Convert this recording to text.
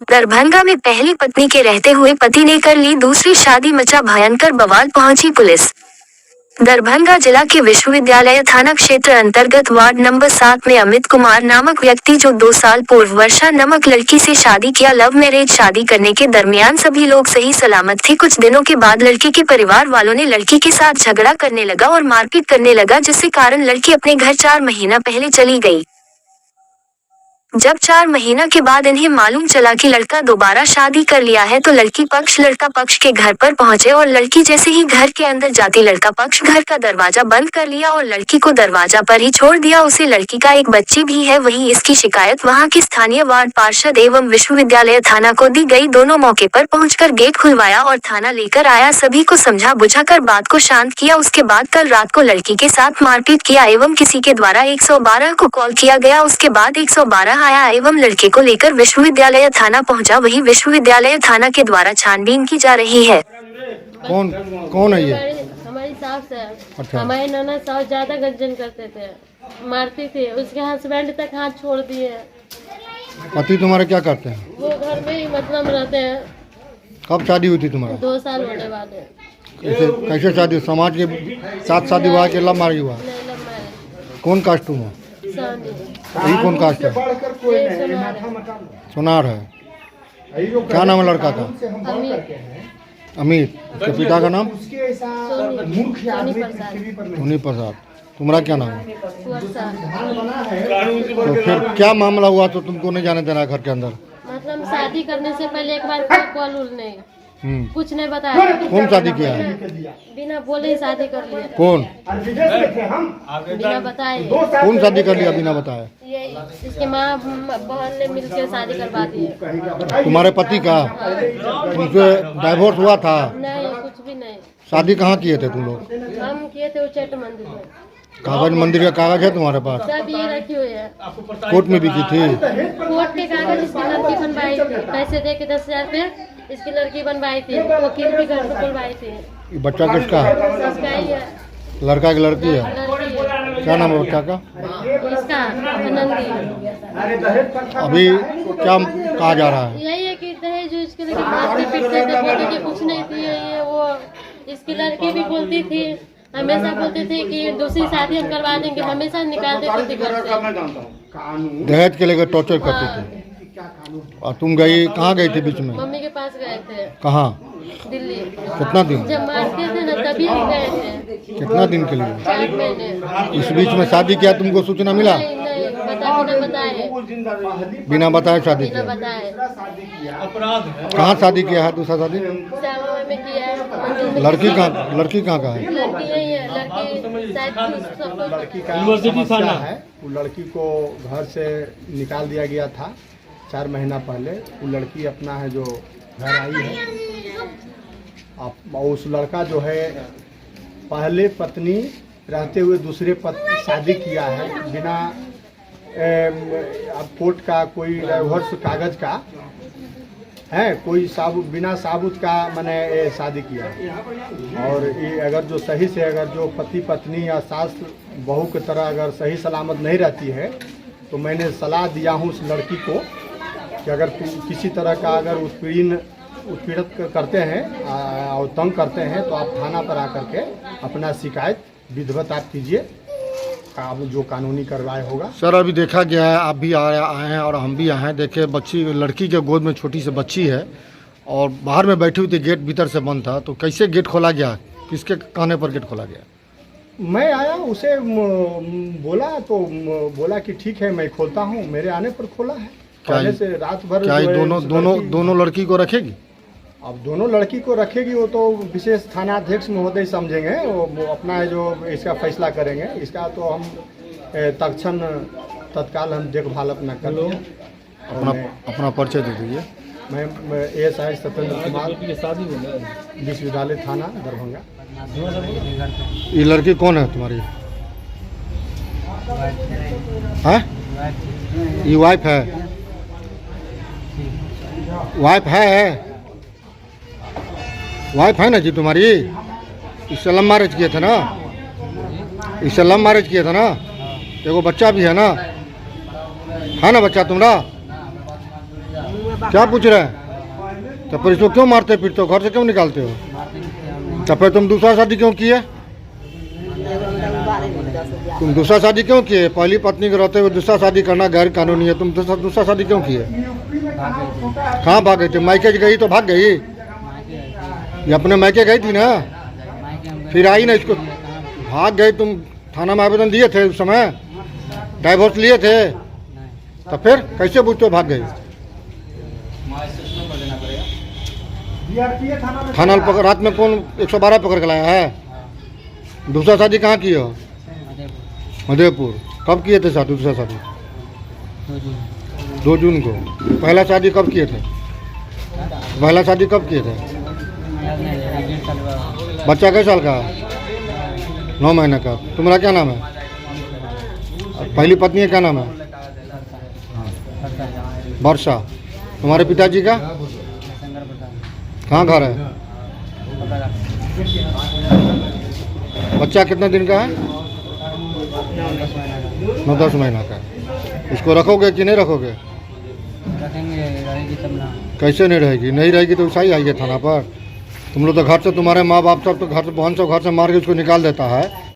दरभंगा में पहली पत्नी के रहते हुए पति ने कर ली दूसरी शादी, मचा भयंकर बवाल, पहुंची पुलिस। दरभंगा जिला के विश्वविद्यालय थाना क्षेत्र अंतर्गत वार्ड नंबर 7 में अमित कुमार नामक व्यक्ति, जो 2 साल पूर्व वर्षा नामक लड़की से शादी किया, लव मैरिज शादी करने के दरमियान सभी लोग सही सलामत थे। कुछ दिनों के बाद लड़की के परिवार वालों ने लड़की के साथ झगड़ा करने लगा और मारपीट करने लगा, जिसके कारण लड़की अपने घर 4 महीना पहले चली गई। जब 4 महीना के बाद इन्हें मालूम चला कि लड़का दोबारा शादी कर लिया है, तो लड़का पक्ष के घर पर पहुंचे और लड़की जैसे ही घर के अंदर जाती, लड़का पक्ष घर का दरवाजा बंद कर लिया और लड़की को दरवाजा पर ही छोड़ दिया। उसे लड़की का एक बच्ची भी है। वहीं इसकी शिकायत वहां के स्थानीय वार्ड पार्षद एवं विश्वविद्यालय थाना को दी गई। दोनों मौके पर पहुंचकर गेट खुलवाया और थाना लेकर आया। सभी को समझा बुझाकर बात को शांत किया। उसके बाद कल रात को लड़की के साथ मारपीट किया एवं किसी के द्वारा 112 को कॉल किया गया। उसके बाद 112 आया एवं लड़के को लेकर विश्वविद्यालय थाना पहुंचा। वहीं विश्वविद्यालय थाना के द्वारा छानबीन की जा रही है। कौन है ये? हमारी सास है। अच्छा। हमारे नाना सास ज्यादा गंजन करते थे, मारती थी। उसके हस्बैंड तक हाथ छोड़ दिए। पति तुम्हारे क्या करते हैं? वो घर में ही मतलब रहते हैं। कब शादी हुई थी तुम्हारा? 2 साल होने वाले। कैसे शादी? समाज के साथ शादी हुआ कि लव मैरिज हुआ? नहीं, लव मैरिज। कौन कास्ट तुम हो? शादी। यही कौन कास्ट है? ये सुनार है। सुनार है। क्या नाम है लड़का का? अमित। उसके पिता का नाम? सोनी प्रसाद। सोनी प्रसाद। तुम्हारा क्या नाम है? वर्षा। तो फिर क्या मामला हुआ तो तुमको नहीं जाने देना घर के अंदर? मतलब शादी करने से पहले एक बार कॉल उल नहीं, कुछ नहीं बताया। कौन शादी किया है? बिना बोले ही शादी कर लिया। कौन? बिना बताए। कौन शादी कर लिया बिना बताए? ये इसके माँ बहन ने मिलकर शादी करवा दी है। तुम्हारे पति का तुमसे डाइवोर्स हुआ था? नहीं, कुछ भी नहीं। शादी कहाँ किए थे तुम लोग? हम किए थे उच्चैठ मंदिर में। कागज मंदिर का कागज है तुम्हारे पास? सब ये रखी हुई है। कोर्ट में भी की थी? कोर्ट के कागज इसकी लड़की बनवाई थी, पैसे दे के 10,000 पे इसकी लड़की बनवाई थी। वकील भी घर पे खुलवाई थी। ये बच्चा किसका है? इसका ही है। लड़का की लड़की है? लड़की है। क्या नाम है बच्चा का? इसका आनंदी। अभी क्या कहा जा रहा है? यही है कि दहेज इसके लिए मारते पीटते थे, बोलते कि कुछ नहीं थी ये वो। इसकी लड़की भी बोलती थी, हमेशा बोलते थे कि दूसरी शादी हम करवा देंगे, हमेशा निकाल देते थे घर से। दहेज के लेकर टॉर्चर करते थे। और तुम गई कहाँ गई थी बीच में? मम्मी के पास गए थे। कहाँ? दिल्ली। कितना दिन? जब मारते थे ना तभी हम गए थे। कितना दिन के लिए? 4 महीने। इस बीच में शादी किया, तुमको सूचना मिला? नहीं, बिना बताए। बिना बताए शादी बिना किया? बताए। कहाँ शादी किया है? दूसरा शादी श्यामा में किया है। लड़की कहाँ का है? लड़की यही है। लड़की शायद लड़की का समस्या है। वो लड़की को घर से निकाल दिया गया था 4 महीना पहले। वो लड़की अपना है जो घर आई है। अब उस लड़का जो है पहले पत्नी रहते हुए दूसरे पत्नी शादी किया है बिना अब कोर्ट का कोई डाइवोर्स कागज का है, कोई बिना साबुत का मैंने शादी किया है। और ये अगर जो सही से अगर जो पति पत्नी या सास बहू की तरह अगर सही सलामत नहीं रहती है, तो मैंने सलाह दिया हूँ उस लड़की को कि अगर किसी तरह का अगर उत्पीड़ित करते हैं और तंग करते हैं, तो आप थाना पर आकर के अपना शिकायत विधिवत आप कीजिए। अब जो कानूनी कार्रवाई होगा। सर, अभी देखा गया है, आप भी आए हैं और हम भी आए हैं। देखिए, बच्ची लड़की के गोद में छोटी सी बच्ची है और बाहर में बैठी हुई थी, गेट भीतर से बंद था। तो कैसे गेट खोला गया? किसके कहने पर गेट खोला गया? मैं आया, उसे बोला तो बोला कि ठीक है मैं खोलता हूँ। मेरे आने पर खोला है। पहले से रात भर क्या दोनों लड़की को रखेगी? अब दोनों लड़की को रखेगी वो तो विशेष थानाध्यक्ष महोदय समझेंगे। वो अपना है जो इसका फैसला करेंगे। इसका तो हम तत्काल हम देखभाल अपना कर लें। अपना परिचय दे दीजिए। मैं ASI सत्येंद्र कुमार, विश्वविद्यालय थाना दरभंगा। ये लड़की कौन है तुम्हारी? है? ये वाइफ है? वाइफ है ना जी तुम्हारी? इससे लव मैरिज किए थे ना? इससे लव मैरिज किए थे ना? एगो बच्चा भी है ना? है ना बच्चा तुम्हारा? क्या पूछ रहे हैं? तो फिर इसको क्यों मारते फिरते हो, घर से क्यों निकालते हो? तो फिर तुम दूसरा शादी क्यों किए? तुम दूसरा शादी क्यों किए? पहली पत्नी के रहते हुए दूसरा शादी करना गैर कानूनी है। तुम दूसरा शादी क्यों किए? कहाँ भाग गई थी? मायके गई तो भाग गई? ये अपने मायके गई थी ना, फिर आई ना, इसको भाग गई। तुम थाना में आवेदन दिए थे उस समय? डाइवोर्स लिए थे? तो फिर कैसे पूछते हो भाग गई? थाना पकड़, रात में कौन 112 पकड़ के लाया है? दूसरा शादी कहाँ किए हो? मधेपुर। कब किए थे शादी? दूसरा शादी 2 जून को। पहला शादी कब किए थे? पहला शादी कब किए थे? बच्चा किस साल का? 9 महीने का। तुम्हारा क्या नाम है? पहली पत्नी का क्या नाम है? वर्षा। तुम्हारे पिताजी का कहाँ घर है? बच्चा कितने दिन का है? 9-10 महीना का। इसको रखोगे कि नहीं रखोगे? रखेंगे, रहेगी तब ना। कैसे नहीं रहेगी? नहीं रहेगी तो सही आइए थाना पर। तुम लोग तो घर से, तुम्हारे माँ बाप सब तो घर से, बहन सब घर से मार के उसको निकाल देता है।